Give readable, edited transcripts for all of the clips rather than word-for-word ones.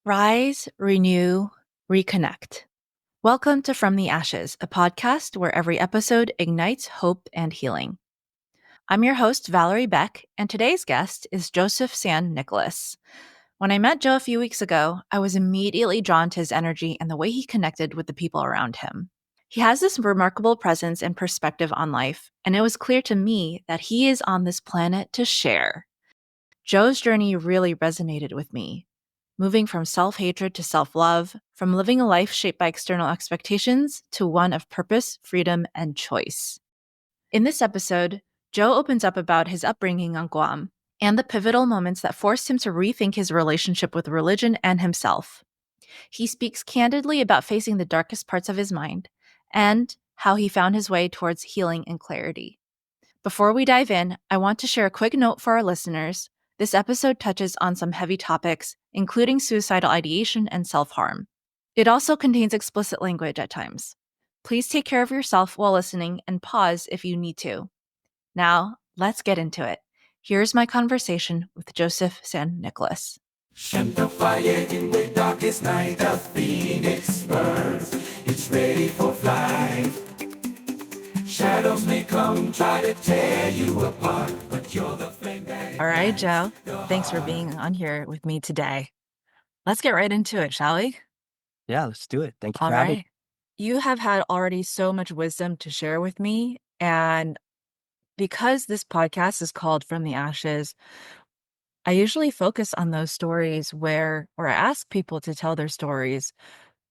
Rise, renew, reconnect. Welcome to From the Ashes, a podcast where every episode ignites hope and healing. I'm your host, Valerie Beck, and today's guest is Joseph San Nicolas. When I met Joe a few weeks ago, I was immediately drawn to his energy and the way he connected with the people around him. He has this remarkable presence and perspective on life, and it was clear to me that he is on this planet to share. Joe's journey really resonated with me, moving from self hatred to self love, from living a life shaped by external expectations to one of purpose, freedom, and choice. In this episode, Joe opens up about his upbringing on Guam and the pivotal moments that forced him to rethink his relationship with religion and himself. He speaks candidly about facing the darkest parts of his mind and how he found his way towards healing and clarity. Before we dive in, I want to share a quick note for our listeners. This episode touches on some heavy topics, including suicidal ideation and self-harm. It also contains explicit language at times. Please take care of yourself while listening and pause if you need to. Now, let's get into it. Here's my conversation with Joseph San Nicolas. And the fire in the darkest night, the phoenix burns. It's ready for flight. Shadows may come, try to tear you apart, but you're the flame that All right, Joe. Thanks for being on here with me today. Let's get right into it, shall we? Yeah, let's do it. Thank you All for having me. right. You have had already so much wisdom to share with me. And because this podcast is called From the Ashes, I usually focus on those stories or I ask people to tell their stories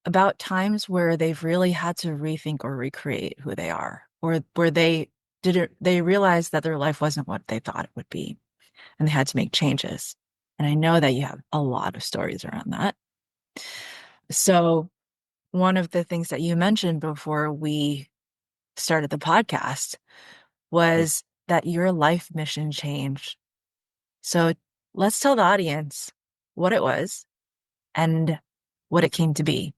about times where they've really had to rethink or recreate who they are, or where they realized that their life wasn't what they thought it would be, and they had to make changes. And I know that you have a lot of stories around that. So one of the things that you mentioned before we started the podcast was that your life mission changed. So let's tell the audience what it was and what it came to be.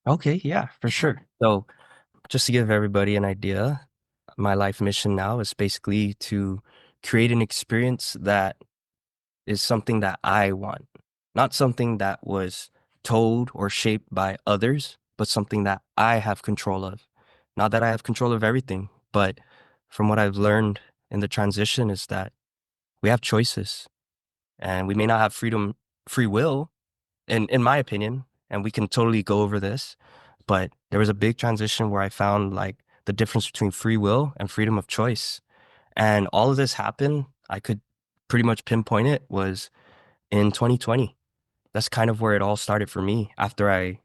Okay, yeah, for sure. So, just to give everybody an idea, my life mission now is basically to create an experience that is something that I want, not something that was told or shaped by others, but something that I have control of. Not that I have control of everything, but from what I've learned in the transition is that we have choices and we may not have free will, in my opinion, and we can totally go over this, but there was a big transition where I found like the difference between free will and freedom of choice. And all of this happened, I could pretty much pinpoint it, was in 2020. That's kind of where it all started for me after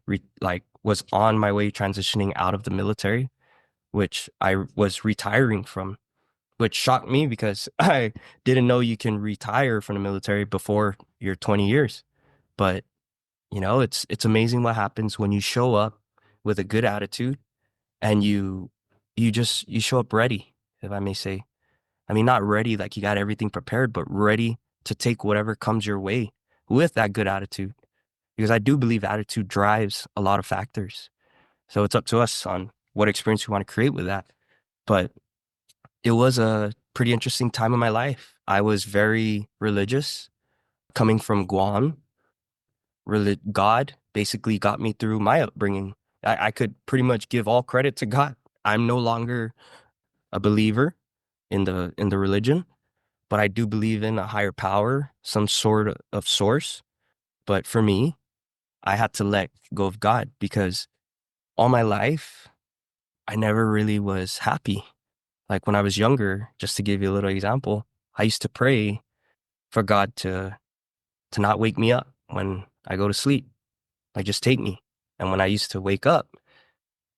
was on my way transitioning out of the military, which I was retiring from, which shocked me because I didn't know you can retire from the military before your 20 years. But it's amazing what happens when you show up with a good attitude and you show up ready, if I may say. I mean, not ready like you got everything prepared, but ready to take whatever comes your way with that good attitude. Because I do believe attitude drives a lot of factors. So it's up to us on what experience we want to create with that. But it was a pretty interesting time in my life. I was very religious coming from Guam. God basically got me through my upbringing. I could pretty much give all credit to God. I'm no longer a believer in the religion, but I do believe in a higher power, some sort of source. But for me, I had to let go of God because all my life, I never really was happy. Like when I was younger, just to give you a little example, I used to pray for God to not wake me up when I go to sleep. Like just take me. And when I used to wake up,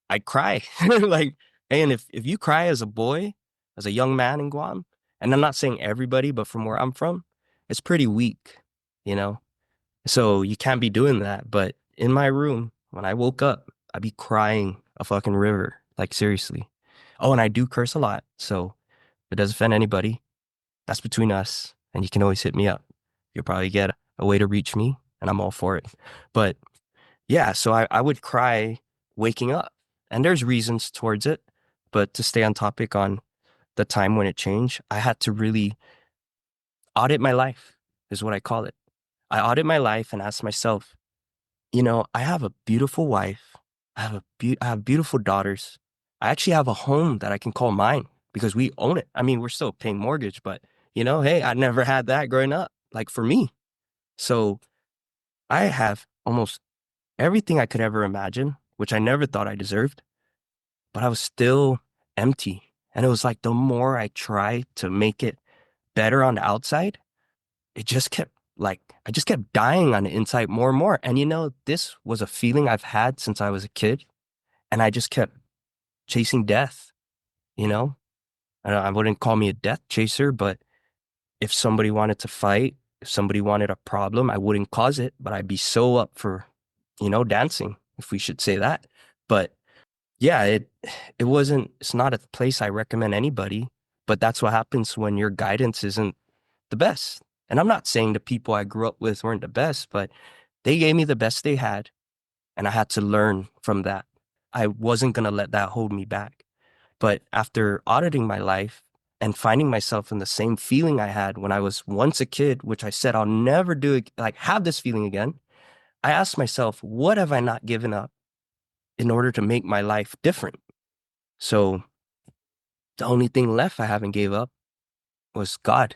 I'd cry. Like, and if you cry as a boy, as a young man in Guam, and I'm not saying everybody, but from where I'm from, it's pretty weak, you know? So you can't be doing that. But in my room, when I woke up, I'd be crying a fucking river. Like seriously. Oh, and I do curse a lot. So if it doesn't offend anybody, that's between us. And you can always hit me up. You'll probably get a way to reach me, and I'm all for it. But yeah, so I would cry waking up. And there's reasons towards it. But to stay on topic on the time when it changed, I had to really audit my life, is what I call it. I audit my life and ask myself, I have a beautiful wife. I have beautiful daughters. I actually have a home that I can call mine because we own it. I mean, we're still paying mortgage, but hey, I never had that growing up, like for me. So I have almost everything I could ever imagine, which I never thought I deserved, but I was still empty. And it was like the more I tried to make it better on the outside, it just kept I just kept dying on the inside more and more. And this was a feeling I've had since I was a kid. And I just kept chasing death, you know? I wouldn't call me a death chaser, but if somebody wanted to fight, if somebody wanted a problem, I wouldn't cause it, but I'd be so up for, dancing, if we should say that. But yeah, it's not a place I recommend anybody, but that's what happens when your guidance isn't the best. And I'm not saying the people I grew up with weren't the best, but they gave me the best they had, and I had to learn from that. I wasn't going to let that hold me back. But after auditing my life and finding myself in the same feeling I had when I was once a kid, which I said I'll never have this feeling again, I asked myself, what have I not given up in order to make my life different? So the only thing left I haven't gave up was God.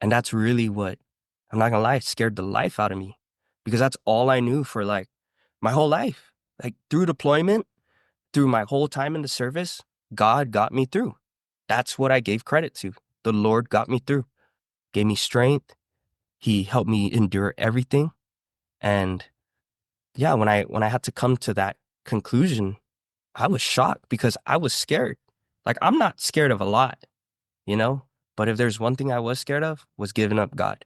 And that's really what, I'm not gonna lie, scared the life out of me because that's all I knew for like my whole life. Like through deployment, through my whole time in the service, God got me through. That's what I gave credit to. The Lord got me through, gave me strength. He helped me endure everything. And yeah, when I had to come to that conclusion, I was shocked because I was scared. Like I'm not scared of a lot, you know? But if there's one thing I was scared of was giving up God.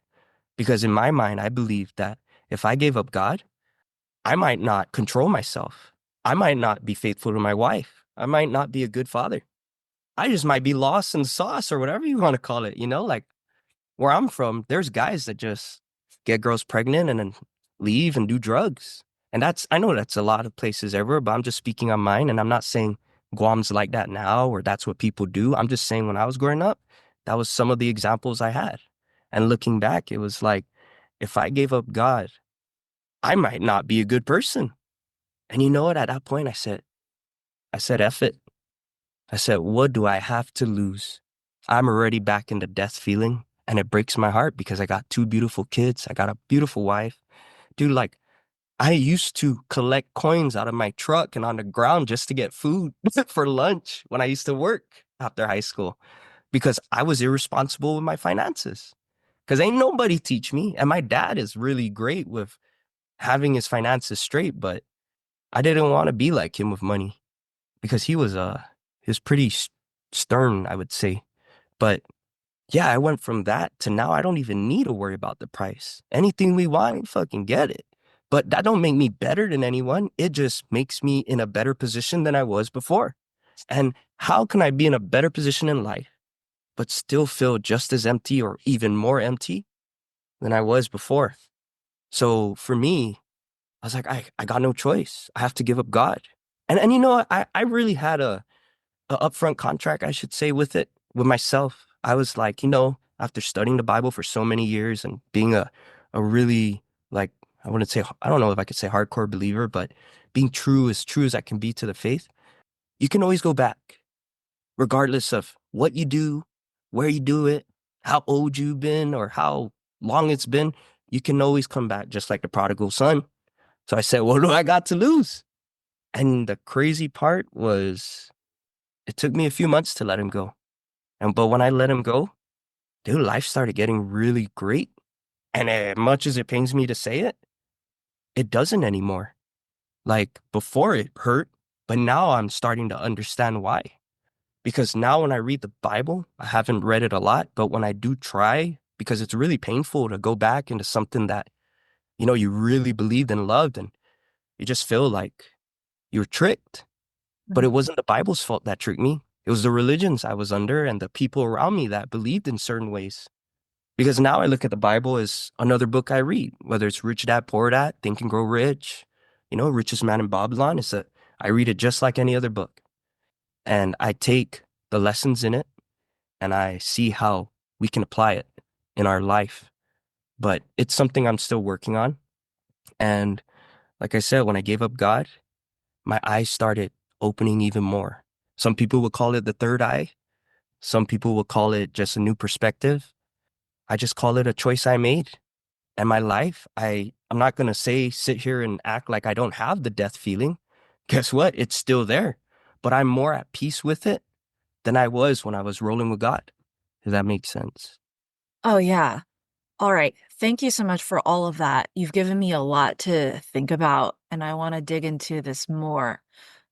Because in my mind, I believed that if I gave up God, I might not control myself. I might not be faithful to my wife. I might not be a good father. I just might be lost in the sauce or whatever you want to call it. Like where I'm from, there's guys that just get girls pregnant and then leave and do drugs. And I know that's a lot of places everywhere, but I'm just speaking on mine. And I'm not saying Guam's like that now or that's what people do. I'm just saying when I was growing up, that was some of the examples I had. And looking back, it was like, if I gave up God, I might not be a good person. And you know what? At that point, I said, F it. I said, what do I have to lose? I'm already back in the death feeling. And it breaks my heart because I got two beautiful kids. I got a beautiful wife. Dude, like, I used to collect coins out of my truck and on the ground just to get food for lunch when I used to work after high school because I was irresponsible with my finances. Because ain't nobody teach me. And my dad is really great with having his finances straight, but I didn't want to be like him with money because he was pretty stern, I would say. But yeah, I went from that to now I don't even need to worry about the price. Anything we want, we fucking get it. But that don't make me better than anyone. It just makes me in a better position than I was before. And how can I be in a better position in life, but still feel just as empty or even more empty than I was before? So for me, I was like, I got no choice. I have to give up God. And I really had a upfront contract, I should say, with it, with myself. I was like, after studying the Bible for so many years and being a really like, I don't know if I could say hardcore believer, but being true as I can be to the faith, you can always go back, regardless of what you do, where you do it, how old you've been, or how long it's been. You can always come back, just like the prodigal son. So I said, what do I got to lose? And the crazy part was it took me a few months to let him go. But when I let him go, dude, life started getting really great. And as much as it pains me to say it, it doesn't anymore. Like before it hurt, but now I'm starting to understand why. Because now when I read the Bible, I haven't read it a lot, but when I do try, because it's really painful to go back into something that, you really believed and loved, and you just feel like you're tricked. But Mhm. it wasn't the Bible's fault that tricked me. It was the religions I was under and the people around me that believed in certain ways. Because now I look at the Bible as another book I read, whether it's Rich Dad, Poor Dad, Think and Grow Rich, Richest Man in Babylon. I read it just like any other book. And I take the lessons in it and I see how we can apply it in our life. But it's something I'm still working on. And like I said, when I gave up God, my eyes started opening even more. Some people would call it the third eye. Some people would call it just a new perspective. I just call it a choice I made. And my life, I'm not gonna say sit here and act like I don't have the death feeling. Guess what? It's still there. But I'm more at peace with it than I was when I was rolling with God. Does that make sense? Oh, yeah. All right. Thank you so much for all of that. You've given me a lot to think about, and I want to dig into this more.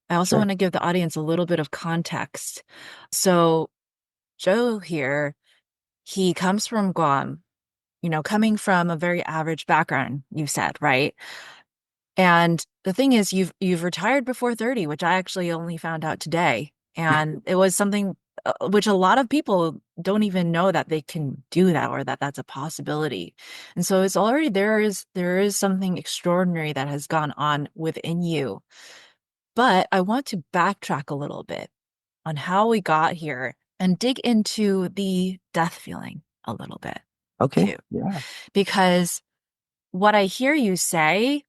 I also Sure. want to give the audience a little bit of context. So, Joe here, he comes from Guam, coming from a very average background, you said, right? And the thing is, you've retired before 30, which I actually only found out today. And it was something which a lot of people don't even know that they can do that or that that's a possibility. And so it's already there is something extraordinary that has gone on within you. But I want to backtrack a little bit on how we got here and dig into the death feeling a little bit Okay. too. Yeah. Because what I hear you say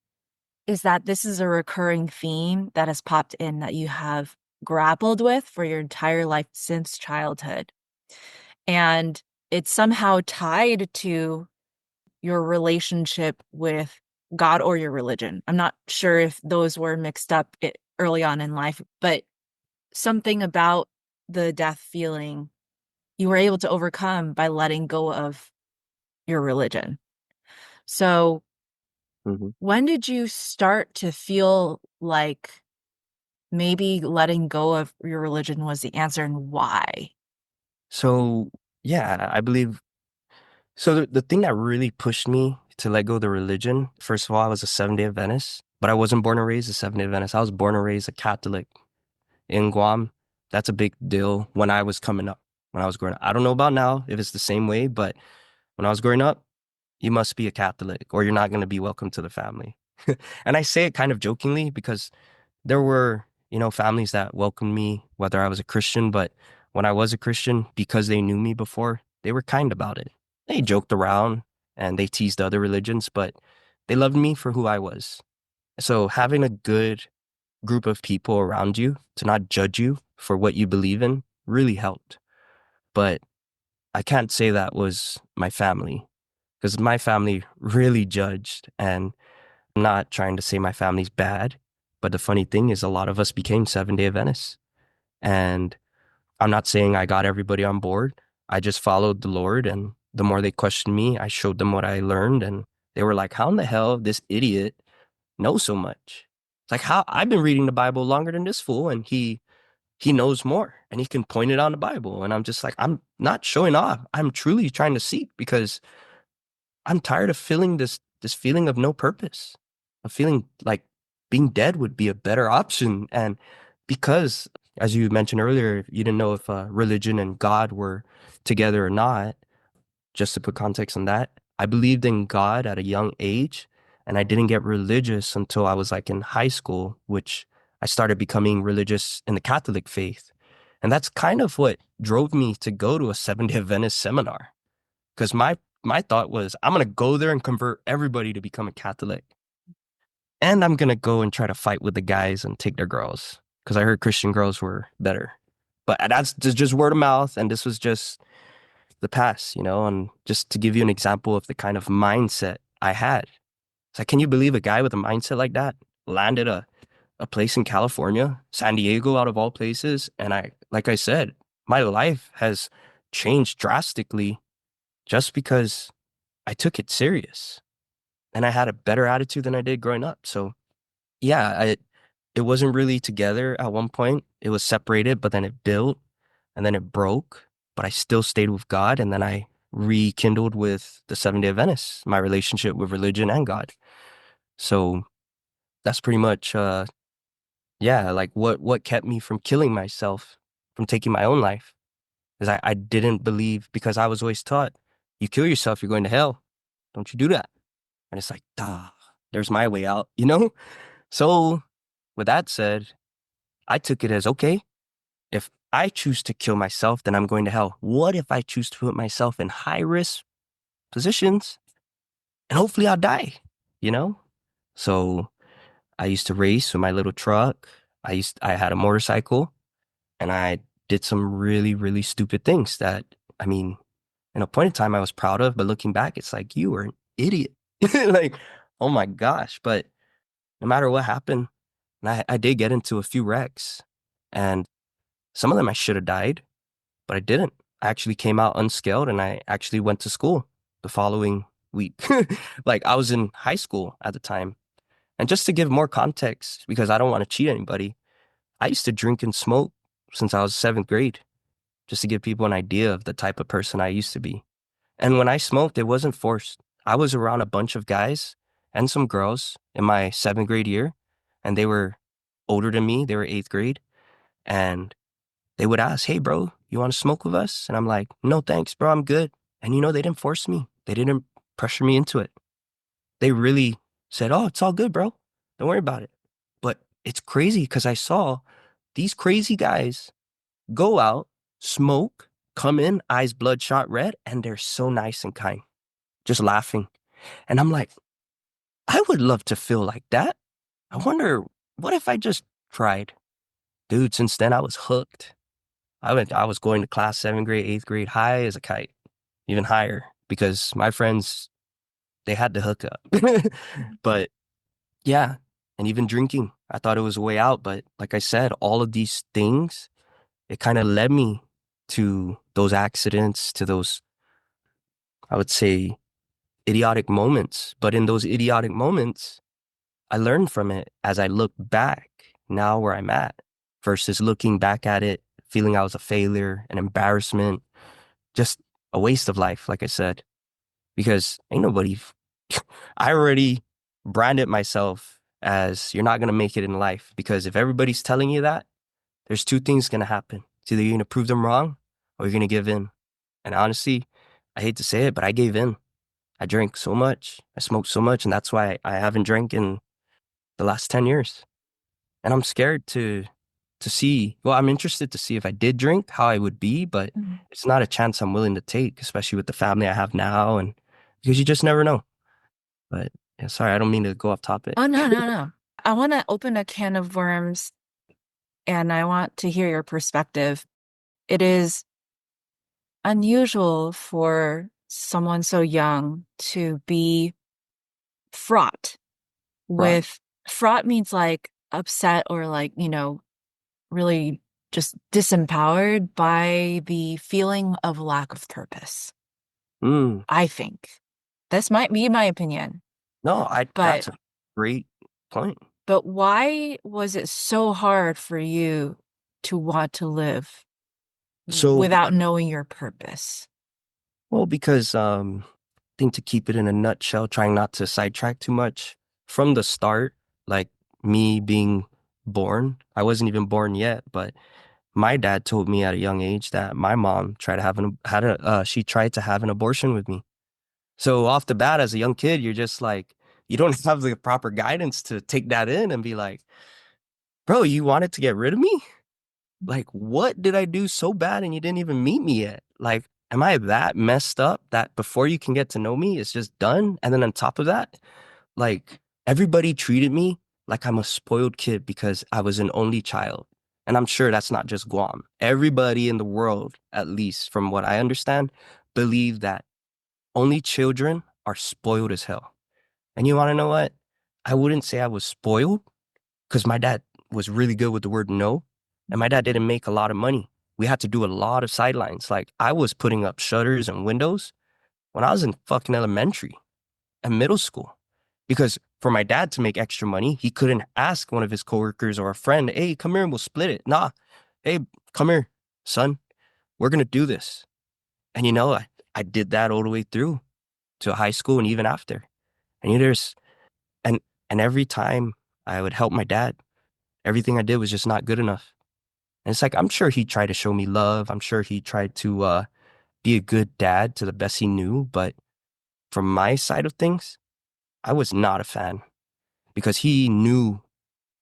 is that this is a recurring theme that has popped in that you have grappled with for your entire life since childhood. And it's somehow tied to your relationship with God or your religion. I'm not sure if those were mixed up early on in life, but something about the death feeling you were able to overcome by letting go of your religion. So, Hmm. when did you start to feel like maybe letting go of your religion was the answer and why? So, yeah, I believe. So the thing that really pushed me to let go of the religion, first of all, I was a Seventh-day Adventist, but I wasn't born and raised a Seventh-day Adventist. I was born and raised a Catholic in Guam. That's a big deal when I was coming up, when I was growing up. I don't know about now if it's the same way, but when I was growing up, you must be a Catholic or you're not going to be welcome to the family. And I say it kind of jokingly because there were, families that welcomed me, whether I was a Christian, but when I was a Christian, because they knew me before, they were kind about it. They joked around and they teased other religions, but they loved me for who I was. So having a good group of people around you to not judge you for what you believe in really helped. But I can't say that was my family because my family really judged. And I'm not trying to say my family's bad, but the funny thing is a lot of us became Seven-day Adventists. And I'm not saying I got everybody on board. I just followed the Lord. And the more they questioned me, I showed them what I learned. And they were like, how in the hell this idiot knows so much? It's like, how I've been reading the Bible longer than this fool, and he knows more and he can point it on the Bible. And I'm just like, I'm not showing off. I'm truly trying to seek because I'm tired of feeling this feeling of no purpose, of feeling like being dead would be a better option. And because, as you mentioned earlier, you didn't know if religion and God were together or not. Just to put context on that, I believed in God at a young age, and I didn't get religious until I was like in high school, which I started becoming religious in the Catholic faith. And that's kind of what drove me to go to a Seventh-day Adventist seminar. Because my thought was, I'm gonna go there and convert everybody to become a Catholic, and I'm gonna go and try to fight with the guys and take their girls because I heard Christian girls were better. But that's just word of mouth, and this was just the past, And just to give you an example of the kind of mindset I had, it's like, can you believe a guy with a mindset like that landed a place in California, San Diego, out of all places, and like I said, my life has changed drastically just because I took it serious and I had a better attitude than I did growing up. So yeah, it wasn't really together at one point. It was separated, but then it built and then it broke. But I still stayed with God, and then I rekindled with the Seventh-day Adventists, my relationship with religion and God. So that's pretty much yeah, like what kept me from killing myself, from taking my own life. Is I didn't believe because I was always taught, you kill yourself, you're going to hell. Don't you do that. And it's like, there's my way out? So, with that said, I took it as okay, if I choose to kill myself, then I'm going to hell. What if I choose to put myself in high risk positions and hopefully I'll die? You know? So, I used to race with my little truck. I had a motorcycle, and I did some really, really stupid things that, I mean, in a point in time I was proud of, but looking back, it's like, you were an idiot. Like, oh my gosh. But no matter what happened, and I did get into a few wrecks, and some of them I should have died, but I didn't. I actually came out unscaled, and I actually went to school the following week. Like, I was in high school at the time. And just to give more context, because I don't want to cheat anybody, I used to drink and smoke since I was seventh grade, just to give people an idea of the type of person I used to be. And when I smoked, it wasn't forced. I was around a bunch of guys and some girls in my seventh grade year, and they were older than me. They were eighth grade. And they would ask, "Hey, bro, you want to smoke with us?" And I'm like, "No, thanks, bro. I'm good." And they didn't force me. They didn't pressure me into it. They really said, "Oh, it's all good, bro. Don't worry about it." But it's crazy because I saw these crazy guys go out, smoke, come in, eyes bloodshot red, and they're so nice and kind, just laughing. And I'm like, I would love to feel like that. I wonder, what if I just tried? Dude, since then I was hooked. I was going to class seventh grade, eighth grade, high as a kite, even higher, because my friends, they had to hook up. But yeah, and even drinking, I thought it was a way out. But like I said, all of these things, it kind of led me to those accidents, to those, I would say, idiotic moments. But in those idiotic moments, I learned from it as I look back now where I'm at versus looking back at it, feeling I was a failure, an embarrassment, just a waste of life, like I said, because ain't nobody, I already branded myself as you're not going to make it in life, because if everybody's telling you that, there's two things going to happen. It's either you're going to prove them wrong or you're going to give in. And honestly, I hate to say it, but I gave in. I drank so much, I smoked so much, and that's why I haven't drank in the last 10 years. And I'm scared to see, well, I'm interested to see if I did drink, how I would be, but Mhm. it's not a chance I'm willing to take, especially with the family I have now, and because you just never know. But yeah, sorry, I don't mean to go off topic. Oh, no, no, no. I want to open a can of worms and I want to hear your perspective. It is unusual for someone so young to be fraught Right. with fraught means like upset or like, really just disempowered by the feeling of lack of purpose. Mm. I think this might be my opinion, No, but that's a great point. why was it so hard for you to want to live So, without knowing your purpose? well, because I think to keep it in a nutshell, trying not to sidetrack too much from the start, like me being born, I wasn't even born yet, but my dad told me at a young age that my mom tried to have she tried to have an abortion with me. So off the bat, as a young kid, you're just like, you don't have the proper guidance to take that in and be like, bro, you wanted to get rid of me? Like, what did I do so bad and you didn't even meet me yet? Like, am I that messed up that before you can get to know me, it's just done? And then on top of that, like, everybody treated me like I'm a spoiled kid because I was an only child. And I'm sure that's not just Guam. Everybody in the world, at least from what I understand, believe that only children are spoiled as hell. And you want to know what? I wouldn't say I was spoiled because my dad was really good with the word no. And my dad didn't make a lot of money. We had to do a lot of sidelines. Like, I was putting up shutters and windows when I was in fucking elementary and middle school. Because for my dad to make extra money, he couldn't ask one of his coworkers or a friend, "Hey, come here and we'll split it." Nah, hey, come here, son. We're going to do this. And I did that all the way through to high school and even after. And and every time I would help my dad, everything I did was just not good enough. And it's like, I'm sure he tried to show me love. I'm sure he tried to be a good dad to the best he knew. But from my side of things, I was not a fan because he knew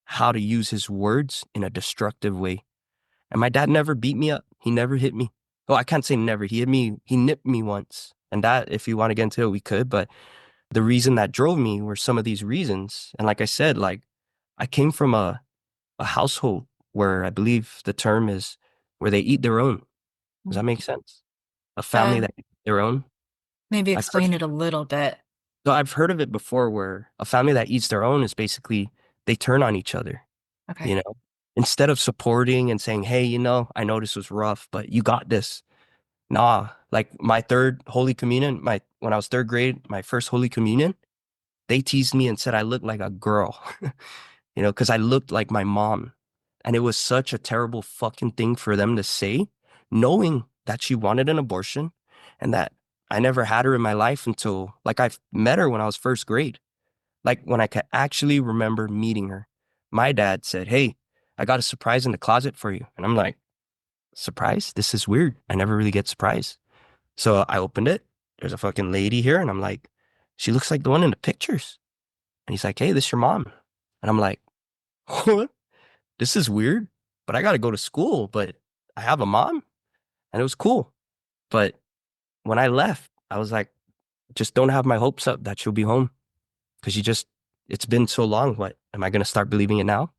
how to use his words in a destructive way. And my dad never beat me up. He never hit me. Oh, I can't say never. He hit me. He nipped me once. And that, if you want to get into it, we could. But the reason that drove me were some of these reasons. And like I said, like, I came from a household where I believe the term is where they eat their own. Does that make sense? A family Uh, that eats their own. Maybe I've heard, explain it a little bit. so I've heard of it before where a family that eats their own is basically they turn on each other, Okay. you know, instead of supporting and saying, hey, I know this was rough, but you got this. Nah, like my third Holy Communion, when I was third grade, my first Holy Communion, they teased me and said I looked like a girl, because I looked like my mom. And it was such a terrible fucking thing for them to say, knowing that she wanted an abortion and that I never had her in my life until like I met her when I was first grade. Like when I could actually remember meeting her. My dad said, hey, I got a surprise in the closet for you. And I'm like, surprise? This is weird. I never really get surprised. So I opened it. There's a fucking lady here. And I'm like, she looks like the one in the pictures. And he's like, hey, this your mom. And I'm like, what? This is weird, but I got to go to school, but I have a mom. And it was cool. But when I left, I was like, just don't have my hopes up that she'll be home because it's been so long. What am I going to start believing it now?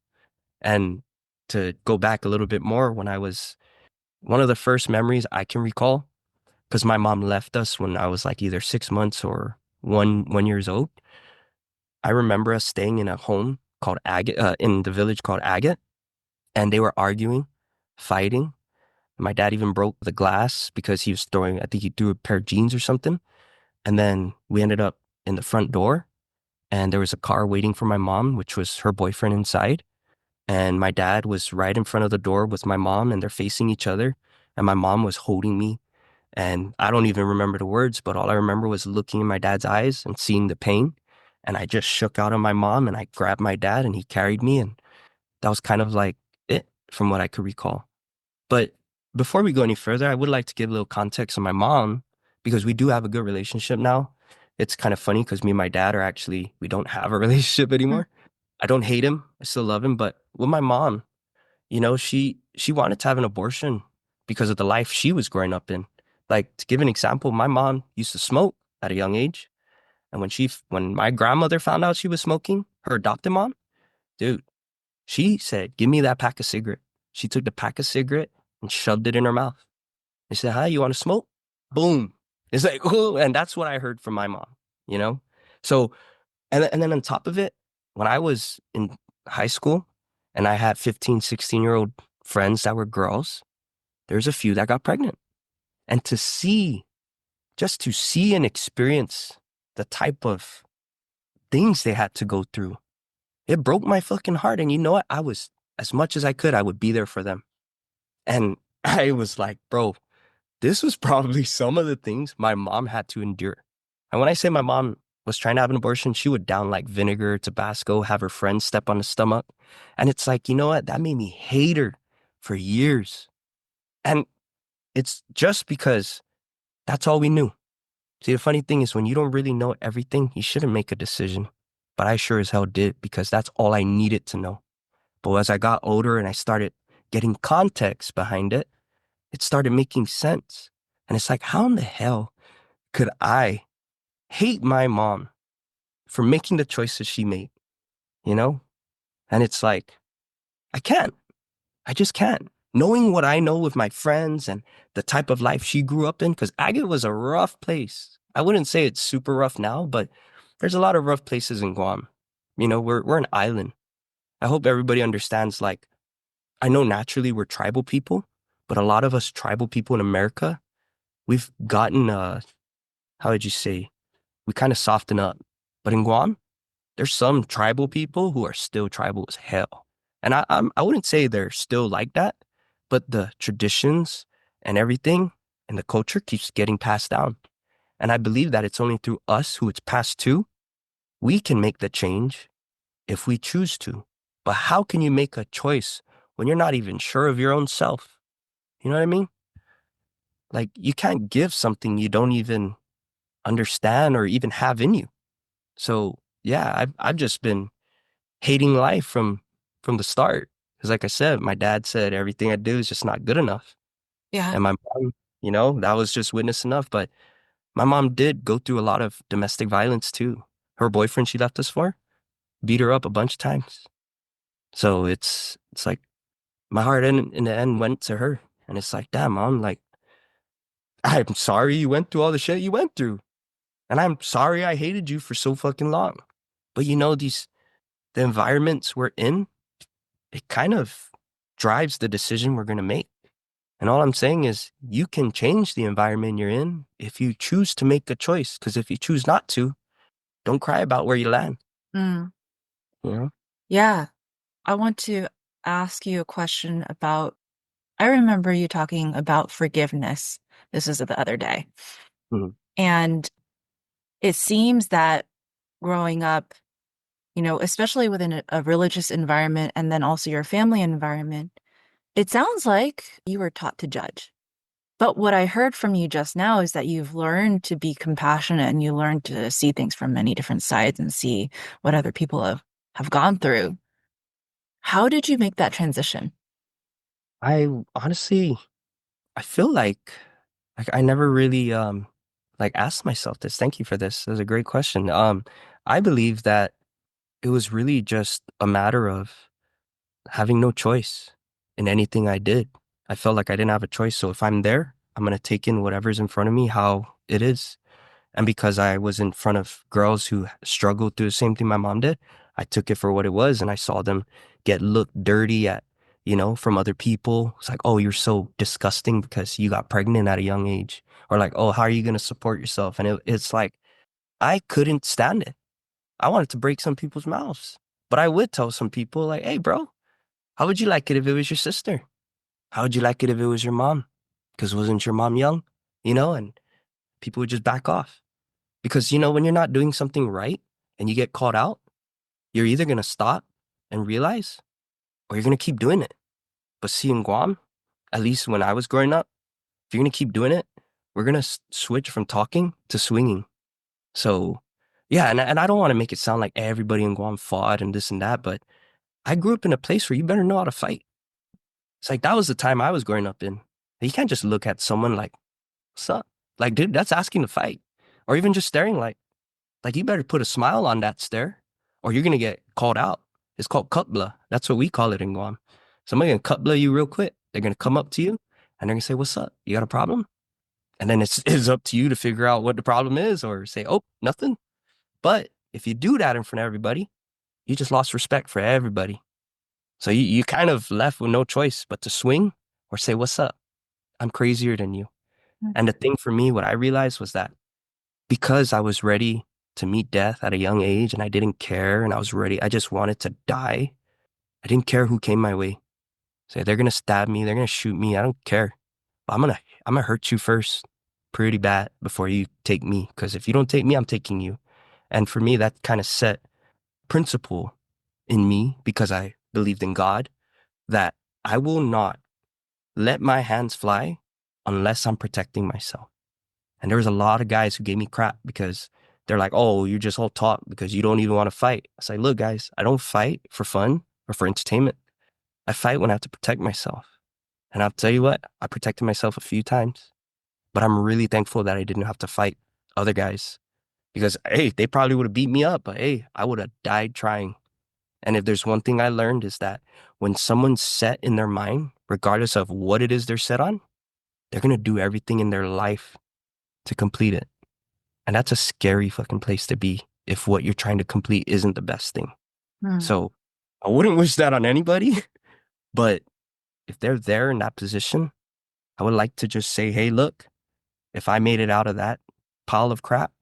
And to go back a little bit more, when I was one of the first memories I can recall, because my mom left us when I was like either 6 months or one years old. I remember us staying in a home called Agate, in the village called Agate, and they were arguing, fighting. My dad even broke the glass because he was throwing, I think he threw a pair of jeans or something. And then we ended up in the front door and there was a car waiting for my mom, which was her boyfriend inside. And my dad was right in front of the door with my mom and they're facing each other. And my mom was holding me. And I don't even remember the words, but all I remember was looking in my dad's eyes and seeing the pain. And I just shook out on my mom and I grabbed my dad and he carried me. And that was kind of like it from what I could recall. But before we go any further, I would like to give a little context on my mom because we do have a good relationship now. It's kind of funny because me and my dad are actually, we don't have a relationship Hmm. anymore. I don't hate him. I still love him. But with my mom, she wanted to have an abortion because of the life she was growing up in. Like to give an example, my mom used to smoke at a young age. And when my grandmother found out she was smoking, her adopted mom, dude, she said, give me that pack of cigarette. She took the pack of cigarette and shoved it in her mouth. They said, hi, you want to smoke? Boom. It's like, oh, and that's what I heard from my mom, you know? So, and then on top of it, when I was in high school and I had 15, 16-year-old friends that were girls, there's a few that got pregnant. And just to see and experience the type of things they had to go through, it broke my fucking heart. And you know what? As much as I could, I would be there for them. And I was like, bro, this was probably some of the things my mom had to endure. And when I say my mom was trying to have an abortion, she would down like vinegar, Tabasco, have her friends step on the stomach. And it's like, you know what? That made me hate her for years. And it's just because that's all we knew. See, the funny thing is when you don't really know everything, you shouldn't make a decision. But I sure as hell did because that's all I needed to know. But as I got older and I started getting context behind it, it started making sense. And it's like, how in the hell could I hate my mom for making the choices she made, you know? And it's like, I can't. I just can't. Knowing what I know with my friends and the type of life she grew up in, because Agate was a rough place. I wouldn't say it's super rough now, but there's a lot of rough places in Guam. We're an island. I hope everybody understands, like, I know naturally we're tribal people, but a lot of us tribal people in America, we've gotten how would you say, we kind of soften up. But in Guam, there's some tribal people who are still tribal as hell. And I wouldn't say they're still like that, but the traditions and everything and the culture keeps getting passed down. And I believe that it's only through us who it's passed to, we can make the change if we choose to. But how can you make a choice when you're not even sure of your own self? You know what I mean? Like you can't give something you don't even understand or even have in you. So yeah, I've just been hating life from the start. Because like I said, my dad said everything I do is just not good enough. Yeah. And my mom, that was just witness enough. But my mom did go through a lot of domestic violence too. Her boyfriend she left us for beat her up a bunch of times. So it's like my heart in the end went to her. And it's like, damn, mom, like, I'm sorry you went through all the shit you went through. And I'm sorry I hated you for so fucking long. But the environments we're in, it kind of drives the decision we're going to make. And all I'm saying is you can change the environment you're in if you choose to make a choice. Because if you choose not to, don't cry about where you land. Mm. You know? Yeah. I want to ask you a question about, I remember you talking about forgiveness. This was the other day. Mhm. And it seems that growing up, especially within a religious environment and then also your family environment, it sounds like you were taught to judge. But what I heard from you just now is that you've learned to be compassionate and you learned to see things from many different sides and see what other people have gone through. How did you make that transition? I honestly, I feel like I never really like asked myself this. Thank you for this. That's a great question. I believe that it was really just a matter of having no choice in anything I did. I felt like I didn't have a choice. So if I'm there, I'm gonna take in whatever's in front of me, how it is. And because I was in front of girls who struggled through the same thing my mom did, I took it for what it was and I saw them get looked dirty at, from other people. It's like, oh, you're so disgusting because you got pregnant at a young age. Or like, oh, how are you going to support yourself? And it's like, I couldn't stand it. I wanted to break some people's mouths. But I would tell some people, like, hey, bro, how would you like it if it was your sister? How would you like it if it was your mom? Because wasn't your mom young? And people would just back off. Because, when you're not doing something right and you get called out, you're either going to stop and realize or you're going to keep doing it. But see, in Guam, at least when I was growing up, if you're going to keep doing it, we're going to switch from talking to swinging. So, yeah, and I don't want to make it sound like everybody in Guam fought and this and that, but I grew up in a place where you better know how to fight. It's like that was the time I was growing up in. You can't just look at someone like, what's up? Like, dude, that's asking to fight. Or even just staring like you better put a smile on that stare or you're gonna get called out. It's called cutbla. That's what we call it in Guam. Somebody gonna cutbla you real quick. They're gonna come up to you and they're gonna say, what's up? You got a problem? And then it's up to you to figure out what the problem is or say, oh, nothing. But if you do that in front of everybody, you just lost respect for everybody. So you kind of left with no choice but to swing or say, what's up? I'm crazier than you. And the thing for me, what I realized was that because I was ready to meet death at a young age and I didn't care and I was ready, I just wanted to die. I didn't care who came my way. Say they're gonna stab me, they're gonna shoot me, I don't care. But I'm gonna hurt you first pretty bad before you take me. Because if you don't take me, I'm taking you. And for me, that kind of set principle in me because I believed in God that I will not let my hands fly unless I'm protecting myself. And there was a lot of guys who gave me crap because they're like, oh, you just all talk because you don't even want to fight. I say, look, guys, I don't fight for fun or for entertainment. I fight when I have to protect myself. And I'll tell you what, I protected myself a few times, but I'm really thankful that I didn't have to fight other guys because, hey, they probably would have beat me up, but hey, I would have died trying. And if there's one thing I learned is that when someone's set in their mind, regardless of what it is they're set on, they're going to do everything in their life to complete it. And that's a scary fucking place to be if what you're trying to complete isn't the best thing. Hmm. So I wouldn't wish that on anybody, but if they're there in that position, I would like to just say, hey, look, if I made it out of that pile of crap,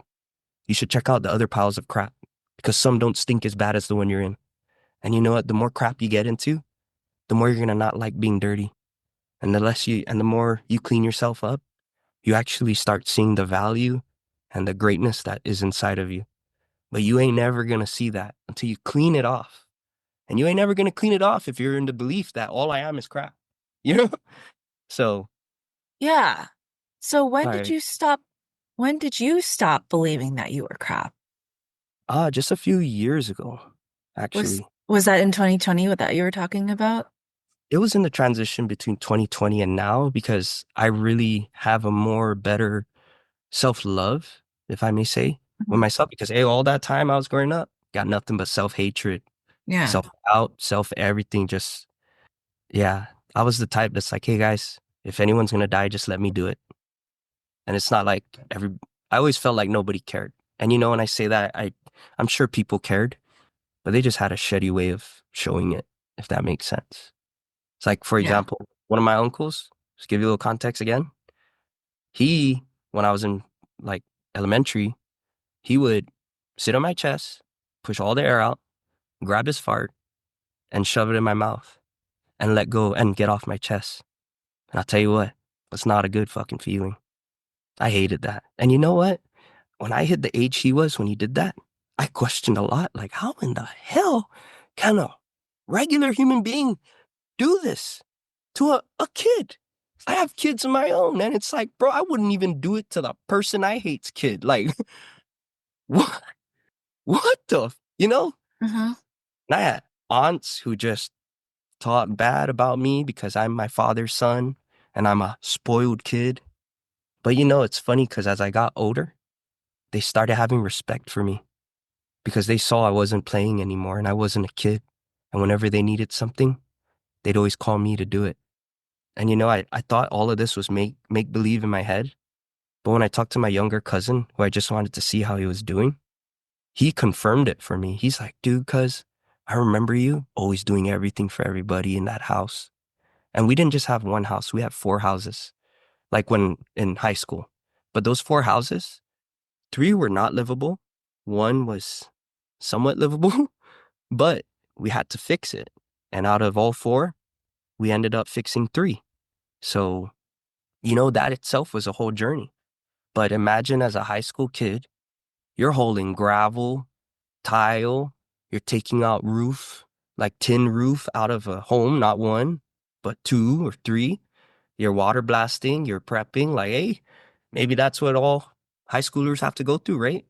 you should check out the other piles of crap because some don't stink as bad as the one you're in. And you know what? The more crap you get into, the more you're going to not like being dirty. And the more you clean yourself up, you actually start seeing the value and the greatness that is inside of you. But you ain't never going to see that until you clean it off. And you ain't never going to clean it off if you're in the belief that all I am is crap. You know? So, Yeah. So when did sorry. you stop? When did you stop believing that you were crap? Just a few years ago, Was actually. was that in 2020 what that you were talking about? It was in the transition between 2020 and now because I really have a more better self-love, if I may say, with Mhm. myself because hey, all that time I was growing up, got nothing but self-hatred. Yeah. self out, self everything. Just, yeah, I was the type that's like, hey guys, if anyone's gonna die, just let me do it. And it's not like I always felt like nobody cared. And when I say that, I'm sure people cared, but they just had a shitty way of showing it, if that makes sense. It's like, for Yeah. example, one of my uncles, just give you a little context again. He, when I was in like elementary, he would sit on my chest, push all the air out, grab his fart, and shove it in my mouth and let go and get off my chest. And I'll tell you what, it's not a good fucking feeling. I hated that. And you know what? When I hit the age he was when he did that, I questioned a lot. Like, how in the hell can a regular human being do this to a kid? I have kids of my own. And it's like, bro, I wouldn't even do it to the person I hate's kid. Like, what? What the? Hmm. And I had aunts who just talk bad about me because I'm my father's son and I'm a spoiled kid. But it's funny because as I got older, they started having respect for me because they saw I wasn't playing anymore and I wasn't a kid. And whenever they needed something, they'd always call me to do it. And I thought all of this was make believe in my head. But when I talked to my younger cousin, who I just wanted to see how he was doing, he confirmed it for me. He's like, dude, cuz I remember you always doing everything for everybody in that house. And we didn't just have one house, we had 4 houses, like when in high school. But those 4 houses, 3 were not livable. One was somewhat livable, but we had to fix it. And out of all 4, we ended up fixing 3. So, that itself was a whole journey. But imagine as a high school kid, you're holding gravel, tile, you're taking out roof, like tin roof out of a home, not one, but 2 or 3. You're water blasting, you're prepping, like, hey, maybe that's what all high schoolers have to go through, right?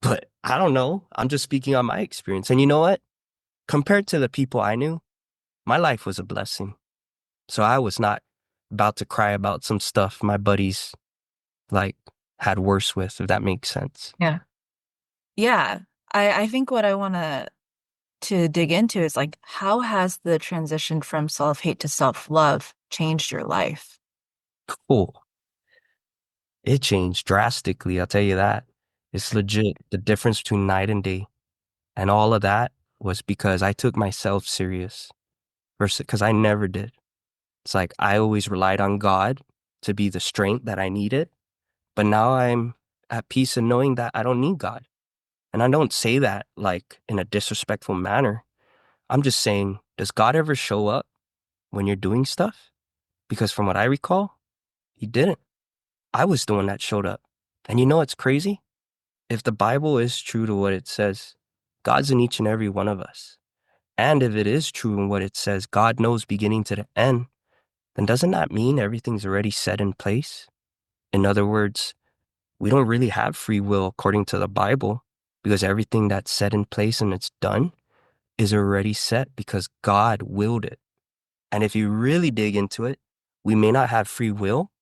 But I don't know. I'm just speaking on my experience. And you know what? Compared to the people I knew, my life was a blessing. So I was not about to cry about some stuff my buddies like had worse with, if that makes sense. Yeah. Yeah. I think what I want to dig into is like, how has the transition from self-hate to self-love changed your life? Cool. It changed drastically, I'll tell you that. It's legit the difference between night and day. And all of that was because I took myself serious versus because I never did. It's like I always relied on God to be the strength that I needed. But now I'm at peace in knowing that I don't need God. And I don't say that like in a disrespectful manner. I'm just saying, does God ever show up when you're doing stuff? Because from what I recall, he didn't. I was the one that showed up. And you know what's crazy? If the Bible is true to what it says, God's in each and every one of us. And if it is true in what it says, God knows beginning to the end, then doesn't that mean everything's already set in place? In other words, we don't really have free will according to the Bible because everything that's set in place and it's done is already set because God willed it. And if you really dig into it, we may not have free will,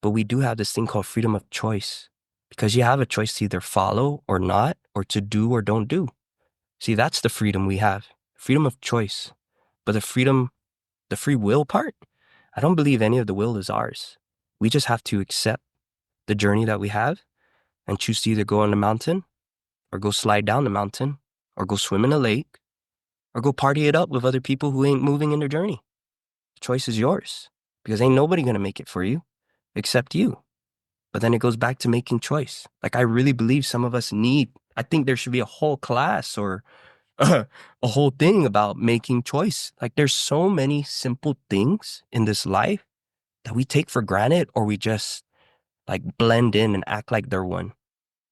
but we do have this thing called freedom of choice because you have a choice to either follow or not, or to do or don't do. See, that's the freedom we have, freedom of choice. But the free will part, I don't believe any of the will is ours. We just have to accept the journey that we have and choose to either go on the mountain or go slide down the mountain or go swim in a lake or go party it up with other people who ain't moving in their journey. The choice is yours because ain't nobody going to make it for you except you. But then it goes back to making choice. Like I really believe some of us I think there should be a whole class or a whole thing about making choice. Like there's so many simple things in this life that we take for granted or we just like blend in and act like they're one,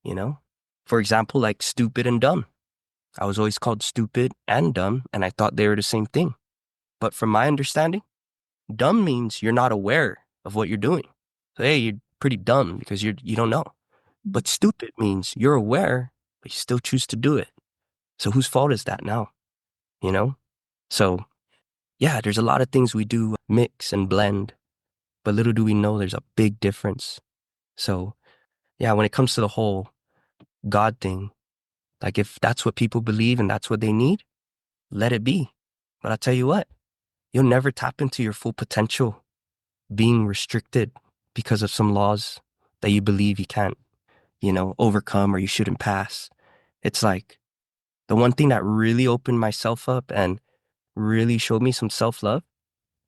you know? For example, like stupid and dumb. I was always called stupid and dumb, and I thought they were the same thing. But from my understanding, dumb means you're not aware of what you're doing. So, hey, you're pretty dumb because you don't know. But stupid means you're aware, but you still choose to do it. So whose fault is that now? You know? So yeah, there's a lot of things we do mix and blend, but little do we know there's a big difference. So yeah, when it comes to the whole God thing, like if that's what people believe and that's what they need, let it be. But I'll tell you what, you'll never tap into your full potential being restricted because of some laws that you believe you can't, overcome or you shouldn't pass. It's like the one thing that really opened myself up and really showed me some self-love,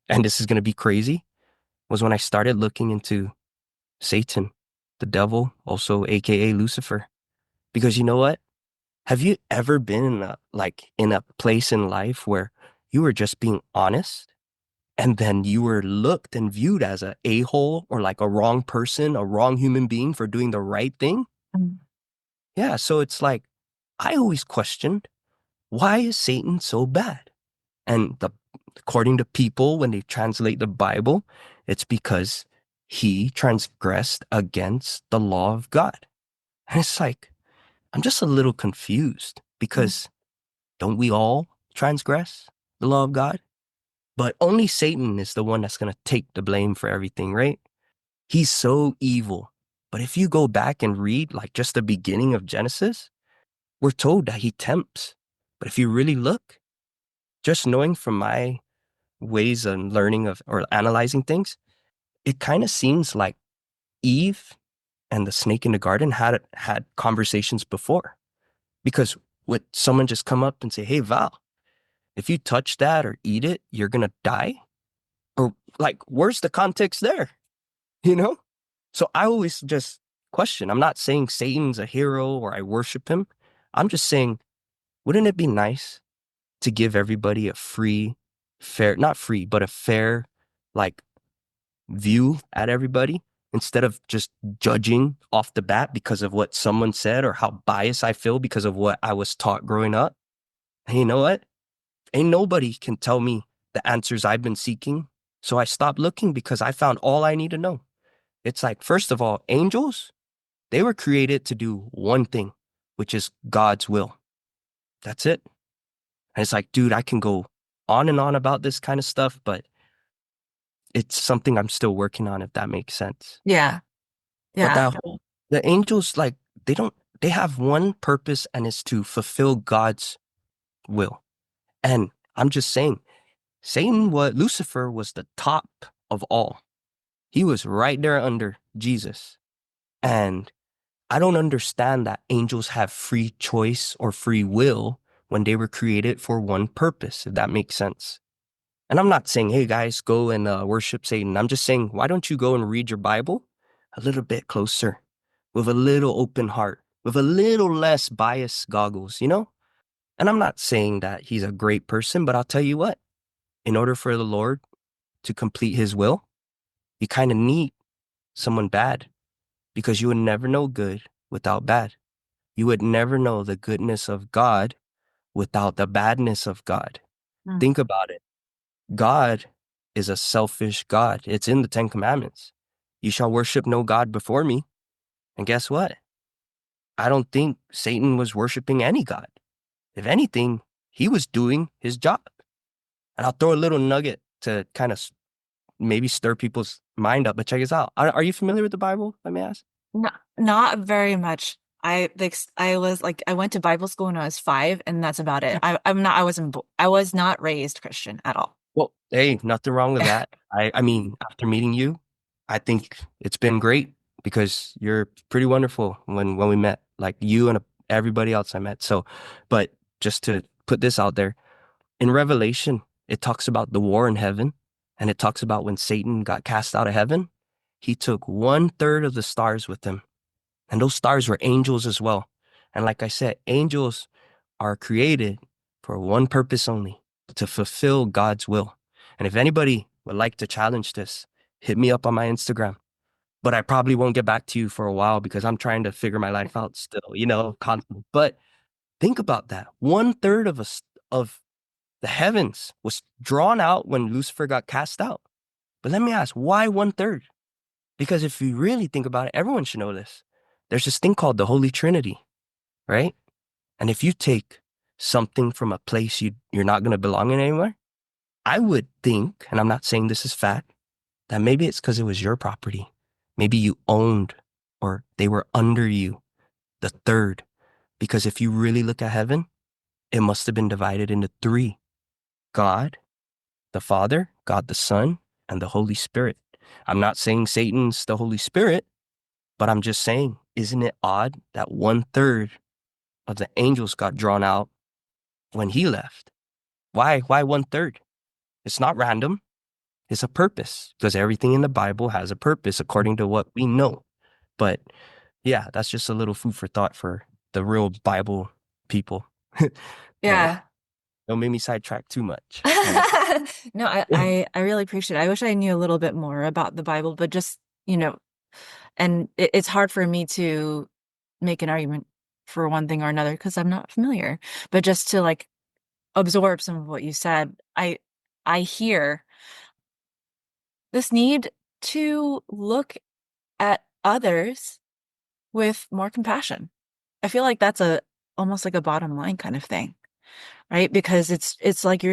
and this is going to be crazy, was when I started looking into Satan, the devil, also AKA Lucifer. Because you know what? Have you ever been in a place in life where you were just being honest and then you were looked and viewed as a a-hole or like a wrong person, a wrong human being for doing the right thing? Mm. Yeah, so it's like I always questioned, why is Satan so bad? And according to people, when they translate the Bible, it's because he transgressed against the law of God. And it's like, I'm just a little confused Mm. because don't we all transgress the law of God? But only Satan is the one that's going to take the blame for everything, right? He's so evil. But if you go back and read like just the beginning of Genesis, we're told that he tempts. But if you really look, just knowing from my ways of learning of or analyzing things, it kind of seems like Eve and the snake in the garden had conversations before. Because would someone just come up and say, "Hey, Val, if you touch that or eat it, you're gonna die"? Or like, where's the context there? You know? So I always just question. I'm not saying Satan's a hero or I worship him. I'm just saying, wouldn't it be nice to give everybody a free, fair, not free, but a fair, like, view at everybody instead of just judging off the bat because of what someone said or how biased I feel because of what I was taught growing up? And you know what? Ain't nobody can tell me the answers I've been seeking. So I stopped looking because I found all I need to know. It's like, first of all, angels, they were created to do one thing, which is God's will. That's it. And it's like, dude, I can go on and on about this kind of stuff, but it's something I'm still working on, if that makes sense. Yeah. But Yeah. the angels, like, they have one purpose and it's to fulfill God's will. And I'm just saying, Lucifer was the top of all. He was right there under Jesus. And I don't understand that angels have free choice or free will when they were created for one purpose, if that makes sense. And I'm not saying, hey guys, go and worship Satan. I'm just saying, why don't you go and read your Bible a little bit closer, with a little open heart, with a little less bias goggles, you know? And I'm not saying that he's a great person, but I'll tell you what, in order for the Lord to complete his will, you kind of need someone bad because you would never know good without bad. You would never know the goodness of God without the badness of God. Mm. Think about it. God is a selfish God. It's in the Ten Commandments. You shall worship no God before me. And guess what? I don't think Satan was worshiping any God. If anything, he was doing his job. And I'll throw a little nugget to kind of maybe stir people's mind up, but check this out. Are you familiar with the Bible, let me ask? Not very much. I was like I went to Bible school when I was 5, and that's about it. I was not raised Christian at all. Well, hey, nothing wrong with that. I mean, after meeting you, I think it's been great because you're pretty wonderful when we met, like you and everybody else I met. So, but just to put this out there, in Revelation, it talks about the war in heaven, and it talks about when Satan got cast out of heaven, he took 1/3 of the stars with him. And those stars were angels as well. And like I said, angels are created for one purpose only, to fulfill God's will. And if anybody would like to challenge this, hit me up on my Instagram. But I probably won't get back to you for a while because I'm trying to figure my life out still, constantly. But think about that. 1/3 of the heavens was drawn out when Lucifer got cast out. But let me ask, why 1/3? Because if you really think about it, everyone should know this. There's this thing called the Holy Trinity, right? And if you take something from a place you're not going to belong in anymore, I would think, and I'm not saying this is fact, that maybe it's because it was your property. Maybe you owned or they were under you, the third. Because if you really look at heaven, it must have been divided into three: God the Father, God the Son, and the Holy Spirit. I'm not saying Satan's the Holy Spirit, but I'm just saying, isn't it odd that 1/3 of the angels got drawn out when he left? Why 1/3? It's not random. It's a purpose, because everything in the Bible has a purpose according to what we know. But yeah, that's just a little food for thought for the real Bible people. But Yeah. don't make me sidetrack too much. But No, I really appreciate it. I wish I knew a little bit more about the Bible, but just, and it's hard for me to make an argument for one thing or another because I'm not familiar. But just to like absorb some of what you said, I hear this need to look at others with more compassion. I feel like that's a almost like a bottom line kind of thing, right? Because it's like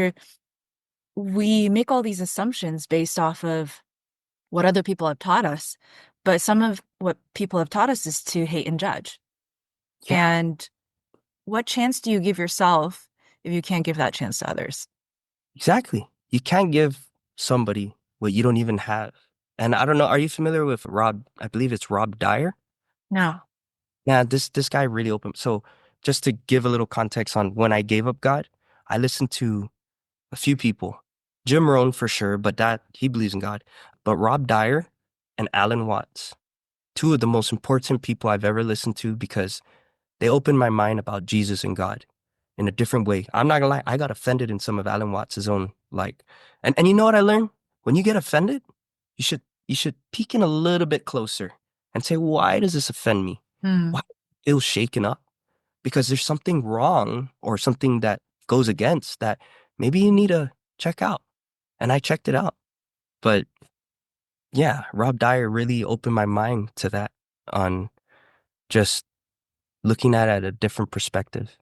we make all these assumptions based off of what other people have taught us, but some of what people have taught us is to hate and judge. yeah, And what chance do you give yourself if you can't give that chance to others? exactly. You can't give somebody what you don't even have. And I don't know, are you familiar with Rob? I believe it's Rob Dyer. No. Yeah, this guy really opened. So just to give a little context on when I gave up God, I listened to a few people. Jim Rohn for sure, but that he believes in God. But Rob Dyer and Alan Watts, two of the most important people I've ever listened to, because they opened my mind about Jesus and God in a different way. I'm not gonna lie, I got offended in some of Alan Watts' own and you know what I learned? When you get offended, you should peek in a little bit closer and say, why does this offend me? Hmm. Why do I feel shaken up? Because there's something wrong or something that goes against that maybe you need to check out. And I checked it out. But yeah, Rob Dyer really opened my mind to that, on just looking at it at a different perspective.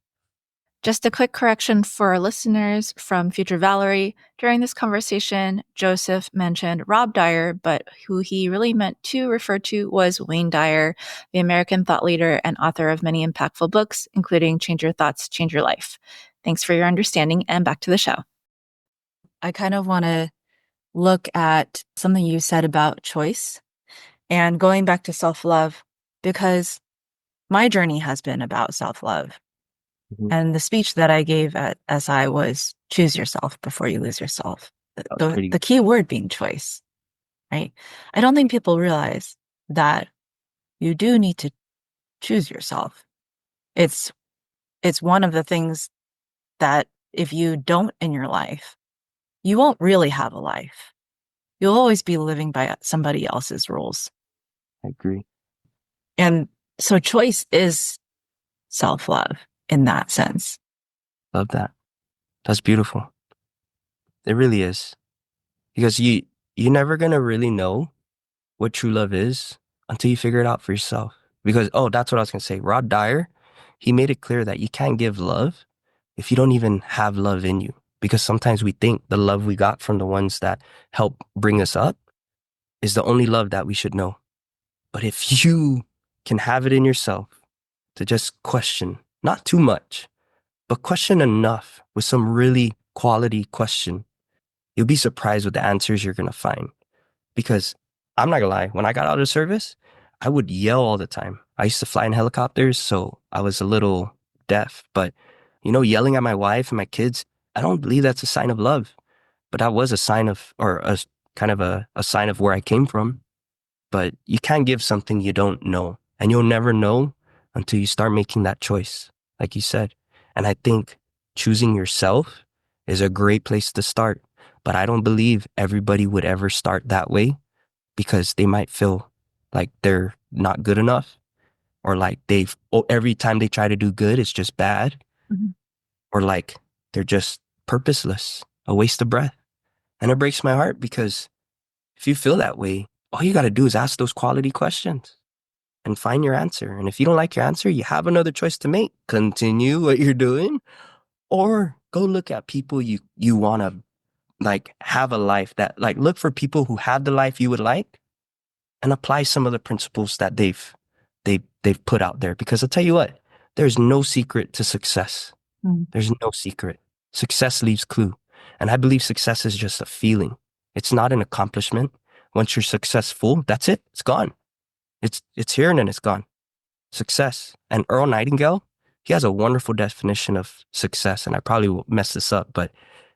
Just a quick correction for our listeners from Future Valerie. During this conversation, Joseph mentioned Rob Dyer, but who he really meant to refer to was Wayne Dyer, the American thought leader and author of many impactful books, including Change Your Thoughts, Change Your Life. Thanks for your understanding, and back to the show. I kind of want to look at something you said about choice and going back to self-love, because my journey has been about self-love. Mhm. And the speech that I gave at SI was choose yourself before you lose yourself. That was The, pretty. the key word being choice, right? I don't think people realize that you do need to choose yourself. It's it's one of the things that if you don't in your life, you won't really have a life. You'll always be living by somebody else's rules. I agree. And so choice is self-love in that sense. Love that. That's beautiful. It really is. Because you're never gonna really know what true love is until you figure it out for yourself. Because, oh, that's what I was gonna say. Rod Dyer, he made it clear that you can't give love if you don't even have love in you. Because sometimes we think the love we got from the ones that help bring us up is the only love that we should know. But if you can have it in yourself to just question, not too much, but question enough with some really quality question, you'll be surprised with the answers you're gonna find. Because I'm not gonna lie, when I got out of service, I would yell all the time. I used to fly in helicopters, so I was a little deaf. But, yelling at my wife and my kids, I don't believe that's a sign of love. But that was a sign of, or a kind of a sign of where I came from. But you can't give something you don't know. And you'll never know until you start making that choice, like you said. And I think choosing yourself is a great place to start. But I don't believe everybody would ever start that way, because they might feel like they're not good enough, or like every time they try to do good, it's just bad, Mhm. or like they're just purposeless, a waste of breath. And it breaks my heart, because if you feel that way, all you got to do is ask those quality questions and find your answer. And if you don't like your answer, you have another choice to make. Continue what you're doing, or go look at people you want to like have a life that, like, look for people who have the life you would like, and apply some of the principles that they've put out there. Because I'll tell you what, there's no secret to success. Mm. There's no secret. Success leaves clue. And I believe success is just a feeling. It's not an accomplishment. Once you're successful, that's it. It's gone. It's here and then it's gone. Success. And Earl Nightingale, he has a wonderful definition of success. And I probably will mess this up, but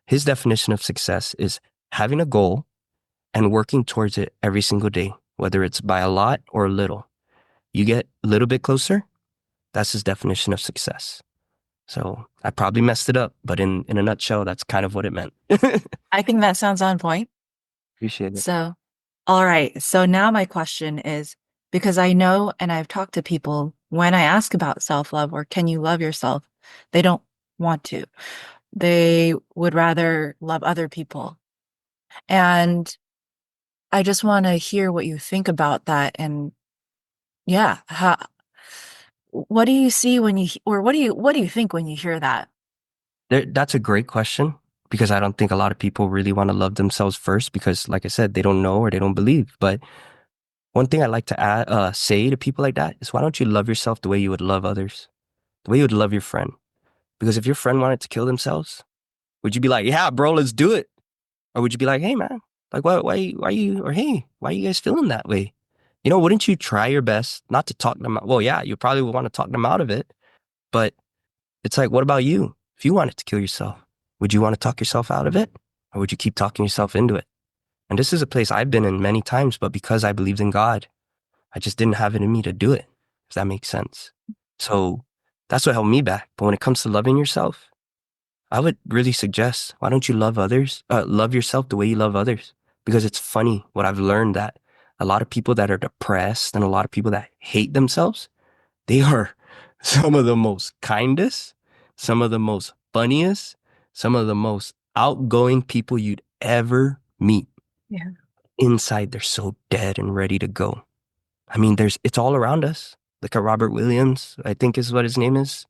his definition of success is having a goal and working towards it every single day, whether it's by a lot or a little. You get a little bit closer, that's his definition of success. So I probably messed it up, but in a nutshell, that's kind of what it meant. I think that sounds on point. Appreciate it. So, all right. So now my question is, because I know, and I've talked to people when I ask about self-love or can you love yourself, they don't want to. They would rather love other people. And I just want to hear what you think about that. And yeah, what do you see when you, or what do you think when you hear that? That's a great question because I don't think a lot of people really want to love themselves first because, like I said, they don't know or they don't believe. But one thing I like to say to people like that is, why don't you love yourself the way you would love others, the way you would love your friend? Because if your friend wanted to kill themselves, would you be like, "Yeah, bro, let's do it," or would you be like, "Hey, man, like, why you, or hey, why are you guys feeling that way?" Wouldn't you try your best not to talk them out? Well, yeah, you probably would want to talk them out of it, but it's like, what about you? If you wanted to kill yourself, would you want to talk yourself out of it? Or would you keep talking yourself into it? And this is a place I've been in many times, but because I believed in God, I just didn't have it in me to do it, if that makes sense. So that's what held me back. But when it comes to loving yourself, I would really suggest, why don't you love yourself the way you love others? Because it's funny what I've learned, that a lot of people that are depressed and a lot of people that hate themselves, they are some of the most kindest, some of the most funniest, some of the most outgoing people you'd ever meet. Yeah. Inside, they're so dead and ready to go. I mean, it's all around us. Look at Robert Williams, I think is what his name is.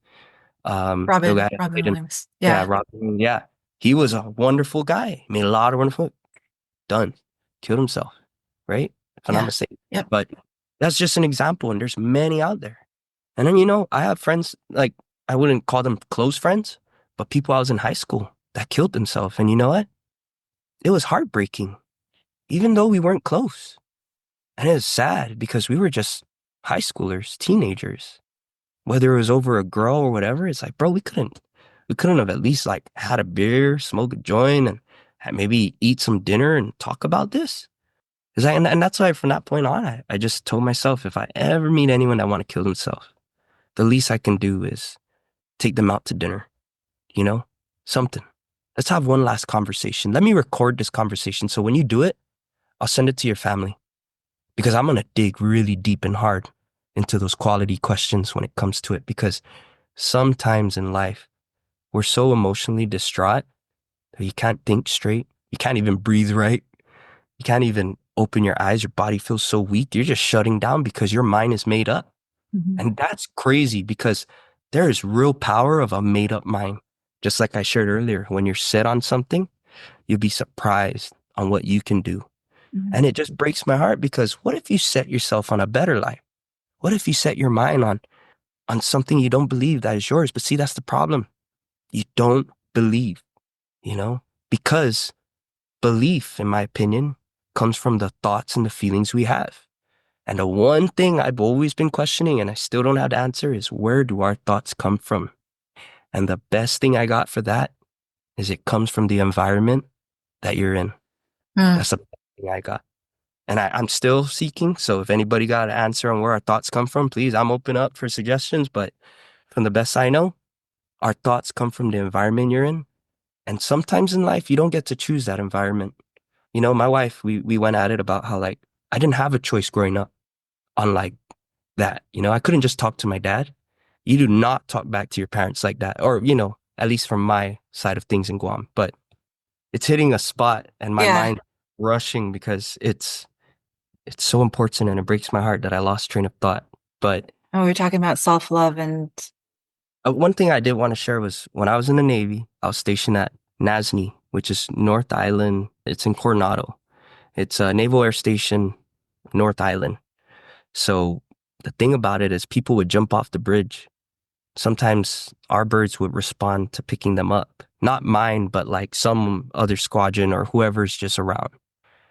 The guy that Robin played in, Williams. yeah, Yeah. Robert, yeah. He was a wonderful guy. Made a lot of wonderful, done, killed himself, right? If I'm not Yeah. mistaken. Yep. But that's just an example, and there's many out there. And then, I have friends, like, I wouldn't call them close friends, but people I was in high school that killed themselves. And you know what? It was heartbreaking, even though we weren't close. And it was sad because we were just high schoolers, teenagers. Whether it was over a girl or whatever, it's like, bro, we couldn't have at least like had a beer, smoke a joint, and maybe eat some dinner and talk about this. And that's why from that point on, I just told myself, if I ever meet anyone that want to kill themselves, the least I can do is take them out to dinner, you know, something. Let's have one last conversation. Let me record this conversation. So when you do it, I'll send it to your family because I'm going to dig really deep and hard into those quality questions when it comes to it. Because sometimes in life, we're so emotionally distraught that you can't think straight. You can't even breathe right. You can't even open your eyes. Your body feels so weak. You're just shutting down because your mind is made up. Mhm. And that's crazy because there is real power of a made up mind. Just like I shared earlier, when you're set on something, you'll be surprised on what you can do. Mhm. And it just breaks my heart because what if you set yourself on a better life? What if you set your mind on something you don't believe that is yours? But see, that's the problem. You don't believe, you know, because belief, in my opinion, comes from the thoughts and the feelings we have. And the one thing I've always been questioning and I still don't have the answer is, where do our thoughts come from? And the best thing I got for that is it comes from the environment that you're in. Mm. That's the best thing I got. And I'm still seeking. So if anybody got an answer on where our thoughts come from, please, I'm open up for suggestions. But from the best I know, our thoughts come from the environment you're in. And sometimes in life, you don't get to choose that environment. My wife, we went at it about how, like, I didn't have a choice growing up on like that. I couldn't just talk to my dad. You do not talk back to your parents like that. Or, at least from my side of things in Guam. But it's hitting a spot and my Yeah. mind rushing because it's so important and it breaks my heart that I lost train of thought. But And we were talking about self-love and one thing I did want to share was when I was in the Navy, I was stationed at NASNY, which is North Island. It's in Coronado. It's a Naval Air Station, North Island. So the thing about it is people would jump off the bridge sometimes our birds would respond to picking them up. Not mine, but like some other squadron or whoever's just around.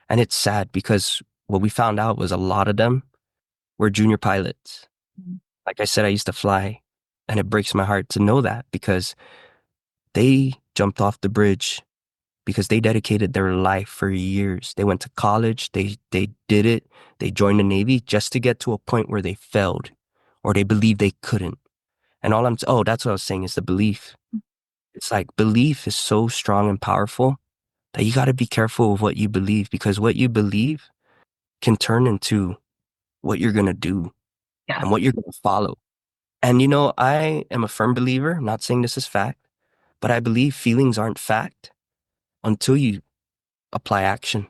And it's sad because what we found out was a lot of them were junior pilots. Mhm. Like I said, I used to fly, and it breaks my heart to know that because they jumped off the bridge because they dedicated their life for years. They went to college, they did it, they joined the Navy just to get to a point where they failed or they believed they couldn't. And oh, that's what I was saying is the belief. It's like belief is so strong and powerful that you got to be careful of what you believe because what you believe can turn into what you're going to do Yeah. and what you're going to follow. And I am a firm believer, I'm not saying this is fact, but I believe feelings aren't fact until you apply action.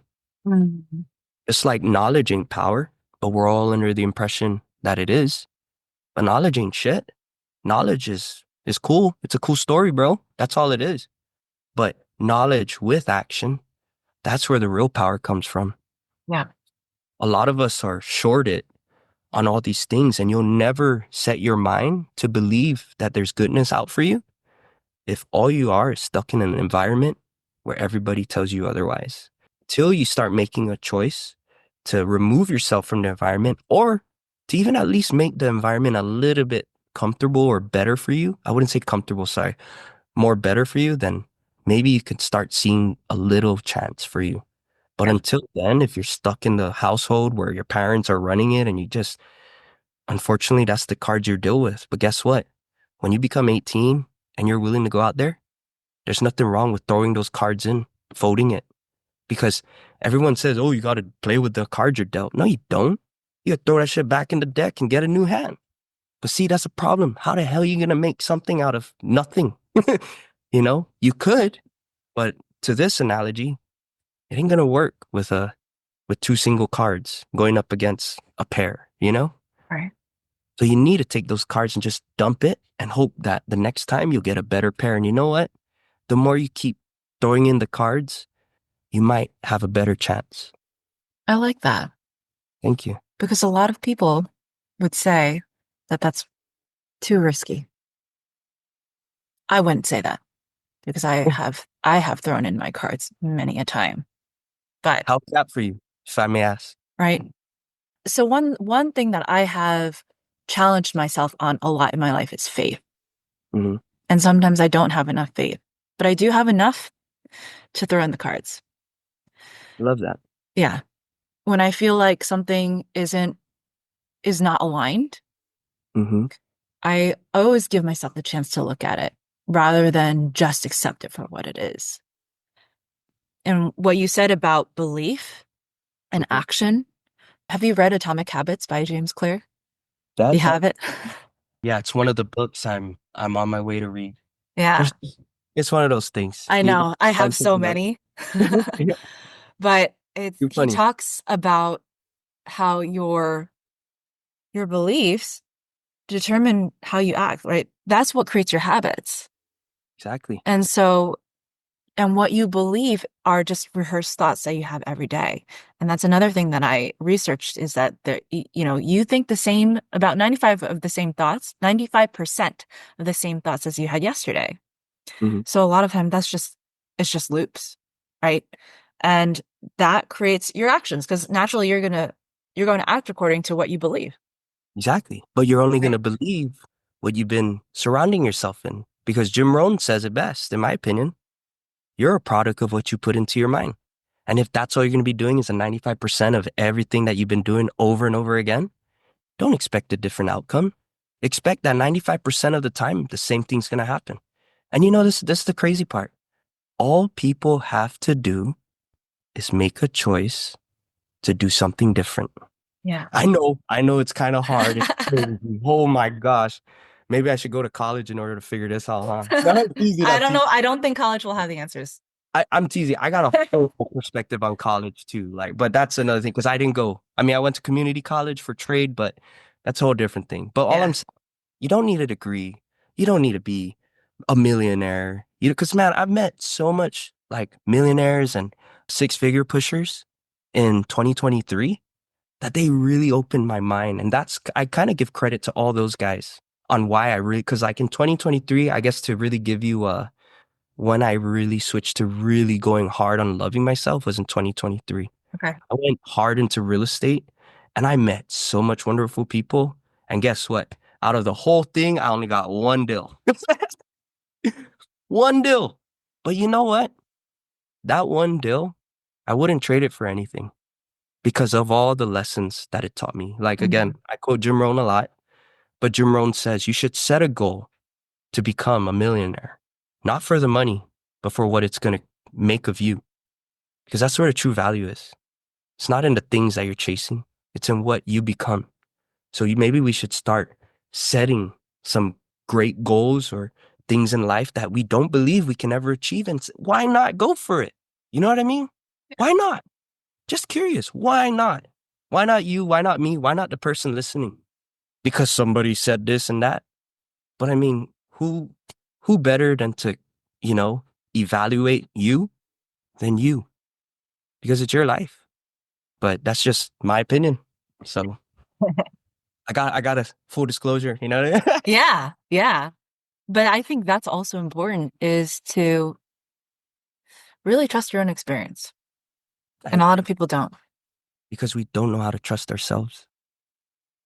Mhm. It's like knowledge ain't power, but we're all under the impression that it is. But knowledge ain't shit. Knowledge is cool. It's a cool story, bro. That's all it is. But knowledge with action, that's where the real power comes from. Yeah. A lot of us are shorted on all these things, and you'll never set your mind to believe that there's goodness out for you if all you are is stuck in an environment where everybody tells you otherwise. Till you start making a choice to remove yourself from the environment or to even at least make the environment a little bit comfortable or better for you. I wouldn't say comfortable, sorry, more better for you, then maybe you could start seeing a little chance for you. But Yeah. until then, if you're stuck in the household where your parents are running it and you just, unfortunately, that's the cards you deal with. But guess what? When you become 18 and you're willing to go out there, there's nothing wrong with throwing those cards in, folding it. Because everyone says, oh, you got to play with the cards you're dealt. No, you don't. You got to throw that shit back in the deck and get a new hand. But see, that's a problem. How the hell are you going to make something out of nothing? You could, but to this analogy, it ain't going to work with two single cards going up against a pair. Right. So you need to take those cards and just dump it and hope that the next time you'll get a better pair. And you know what? The more you keep throwing in the cards, you might have a better chance. I like that Thank you. because a lot of people would say that that's too risky. I wouldn't say that because I have thrown in my cards many a time. But How's that for you, if I may ask? right. So one thing that I have challenged myself on a lot in my life is faith. Mm-hmm. And sometimes I don't have enough faith, but I do have enough to throw in the cards. Love that. Yeah. When I feel like something is not aligned, Mm-hmm. I always give myself the chance to look at it rather than just accept it for what it is. And what you said about belief and Mm-hmm. action, have you read Atomic Habits by James Clear? You That's have it? yeah, it's one of the books I'm on my way to read. Yeah, There's, it's one of those things. I know. I have I'm so picking up. many. Yeah, But you're he funny. talks about how your beliefs determine how you act, right? That's what creates your habits. Exactly. And so, and what you believe are just rehearsed thoughts that you have every day. And that's another thing that I researched is that you think the same about 95% of the same thoughts as you had yesterday. Mm-hmm. So a lot of time it's just loops, right? And that creates your actions because naturally you're going to act according to what you believe. Exactly. But you're only going Right. to believe what you've been surrounding yourself in. Because Jim Rohn says it best, in my opinion. You're a product of what you put into your mind. And if that's all you're going to be doing is a 95% of everything that you've been doing over and over again, don't expect a different outcome. Expect that 95% of the time, the same thing's going to happen. And this is the crazy part. All people have to do is make a choice to do something different. Yeah. I know it's kind of hard. It's crazy. Oh my gosh. Maybe I should go to college in order to figure this out, huh? That's easy. I That's don't easy. know. I don't think college will have the answers. I'm teasing. I got a whole perspective on college too. But that's another thing because I didn't go. I mean, I went to community college for trade, but that's a whole different thing. But all Yeah. I'm saying, you don't need a degree. You don't need to be a millionaire. Because man, I've met so much like millionaires and six-figure pushers in 2023 that they really opened my mind. And I kind of give credit to all those guys on why I really, because like in 2023, I guess to really give you when I really switched to really going hard on loving myself was in 2023. Okay. I went hard into real estate and I met so much wonderful people. And guess what? Out of the whole thing, I only got one deal. One deal. But you know what? That one deal, I wouldn't trade it for anything because of all the lessons that it taught me. Like, Mhm. again, I quote Jim Rohn a lot, but Jim Rohn says you should set a goal to become a millionaire, not for the money, but for what it's going to make of you. Because that's where the true value is. It's not in the things that you're chasing, it's in what you become. So maybe we should start setting some great goals or things in life that we don't believe we can ever achieve. And why not go for it? You know what I mean? Why not? Just curious. Why not? Why not you? Why not me? Why not the person listening? Because somebody said this and that. But I mean, who better than to, you know, evaluate you than you? Because it's your life. But that's just my opinion. So I got a full disclosure, you know? Yeah, yeah. But I think that's also important is to really trust your own experience. I And a lot of agree. people don't. Because we don't know how to trust ourselves.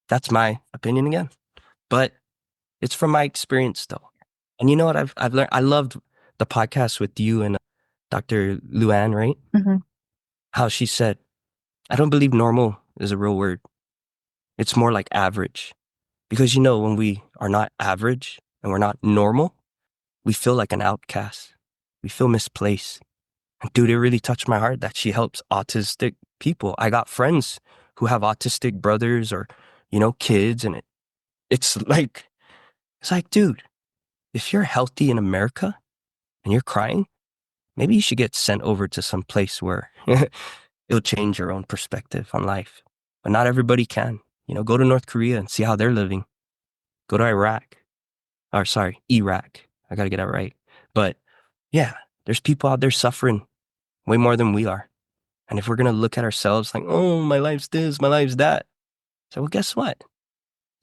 That's my opinion again. But it's from my experience though. And you know what I've learned? I loved the podcast with you and Dr. Luann, right? Mhm. How she said, I don't believe normal is a real word. It's more like average. Because you know, when we are not average and we're not normal, we feel like an outcast. We feel misplaced. And dude, it really touched my heart that she helps autistic people. I got friends who have autistic brothers or, you know, kids. And it's like, dude, if you're healthy in America and you're crying, maybe you should get sent over to some place where it'll change your own perspective on life. But not everybody can. You know, go to North Korea and see how they're living. Go to Iraq. Or sorry, Iraq. I gotta get that right. But yeah, there's people out there suffering way more than we are. And if we're gonna look at ourselves like, oh, my life's this, my life's that. So well, guess what?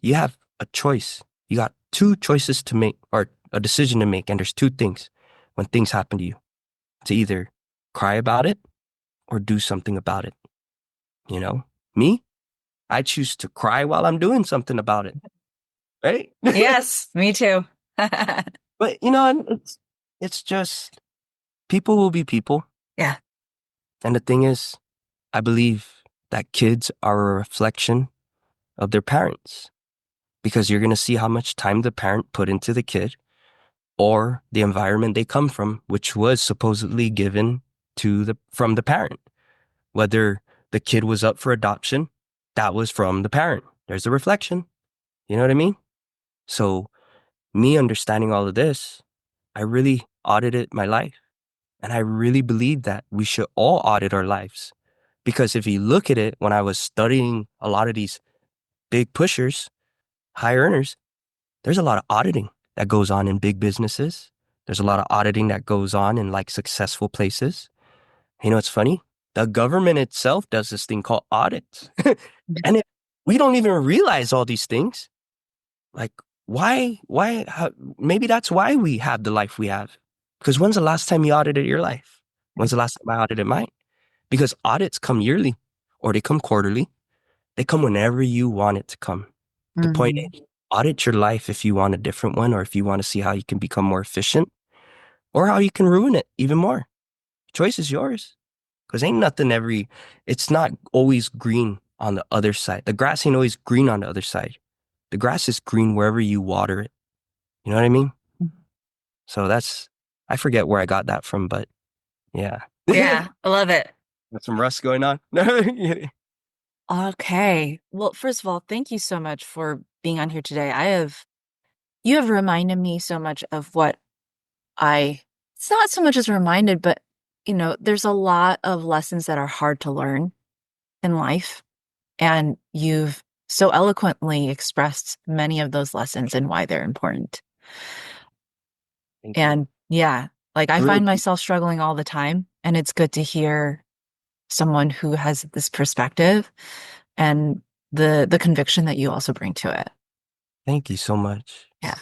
You have a choice. You got two choices to make or a decision to make. And there's two things when things happen to you to either cry about it or do something about it. You know, me, I choose to cry while I'm doing something about it. Right. Yes, me too. But you know, and it's just people will be people. Yeah. And the thing is, I believe that kids are a reflection of their parents because you're going to see how much time the parent put into the kid or the environment they come from, which was supposedly given from the parent. Whether the kid was up for adoption, that was from the parent. There's a reflection. You know what I mean? So me understanding all of this, I really audited my life. And I really believe that we should all audit our lives. Because if you look at it, when I was studying a lot of these big pushers, high earners, there's a lot of auditing that goes on in big businesses. There's a lot of auditing that goes on in like successful places. You know, it's funny. The government itself does this thing called audits. And we don't even realize all these things. Like, maybe that's why we have the life we have. Because when's the last time you audited your life? When's the last time I audited mine? Because audits come yearly or they come quarterly. They come whenever you want it to come. The point Mhm. is, audit your life if you want a different one or if you want to see how you can become more efficient or how you can ruin it even more. Choice is yours. Because ain't nothing it's not always green on the other side. The grass ain't always green on the other side. The grass is green wherever you water it. You know what I mean? So I forget where I got that from, but yeah. Yeah, I love it. Got some rust going on. Okay. Well, first of all, thank you so much for being on here today. You have reminded me so much of what it's not so much as reminded, but there's a lot of lessons that are hard to learn in life. And you've so eloquently expressed many of those lessons and why they're important. Thank you. And yeah, like I I really, find myself struggling all the time, and it's good to hear someone who has this perspective and the conviction that you also bring to it. Thank you so much. Yeah.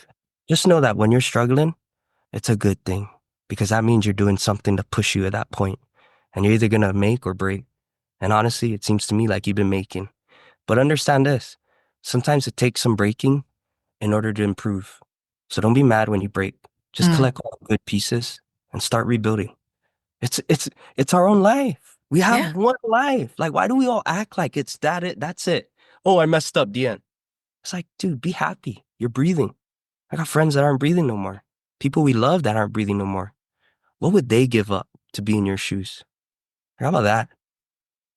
Just know that when you're struggling, it's a good thing because that means you're doing something to push you at that point, and you're either going to make or break. And honestly, it seems to me like you've been making. But understand this, sometimes it takes some breaking in order to improve. So don't be mad when you break. Just Mm. collect all the good pieces and start rebuilding. It's our own life. We Yeah. have one life. Like, why do we all act like it's that's it? Oh, I messed up, the end. It's like, dude, be happy. You're breathing. I got friends that aren't breathing no more. People we love that aren't breathing no more. What would they give up to be in your shoes? How about that?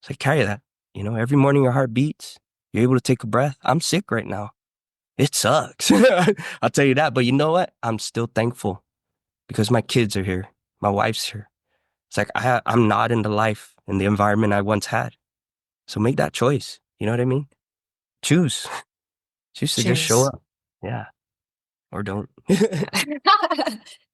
It's like, carry that. You know, every morning your heart beats. You're able to take a breath. I'm sick right now. It sucks. I'll tell you that. But you know what? I'm still thankful because my kids are here. My wife's here. It's like I'm not in the life and the environment I once had. So make that choice. You know what I mean? Choose. Choose to just show Choose. up. Yeah. Or don't. Yeah.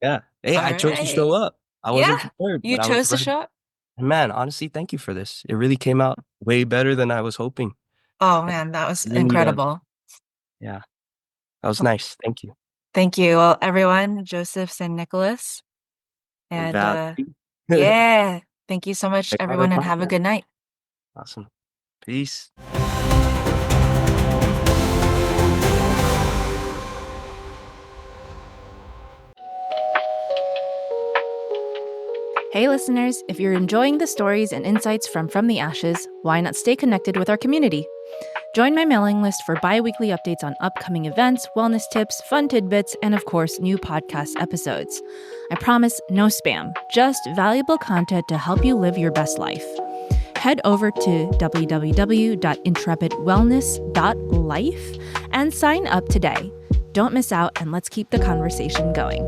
Yeah. Hey, All I chose to right. show up. I wasn't Yeah. prepared, You but I was chose to ready. show up? And man, honestly, thank you for this. It really came out way better than I was hoping. Oh And man, that was really, incredible. yeah, that was Well, nice. Thank you. thank you. Well, everyone, Joseph San Nicolas. And And Val. yeah, thank you so much, Check out our everyone, and have a podcast. good night. Awesome. Peace. Hey, listeners, if you're enjoying the stories and insights from the Ashes, why not stay connected with our community? Join my mailing list for bi weekly updates on upcoming events, wellness tips, fun tidbits, and of course, new podcast episodes. I promise no spam, just valuable content to help you live your best life. Head over to www.intrepidwellness.life and sign up today. Don't miss out, and let's keep the conversation going.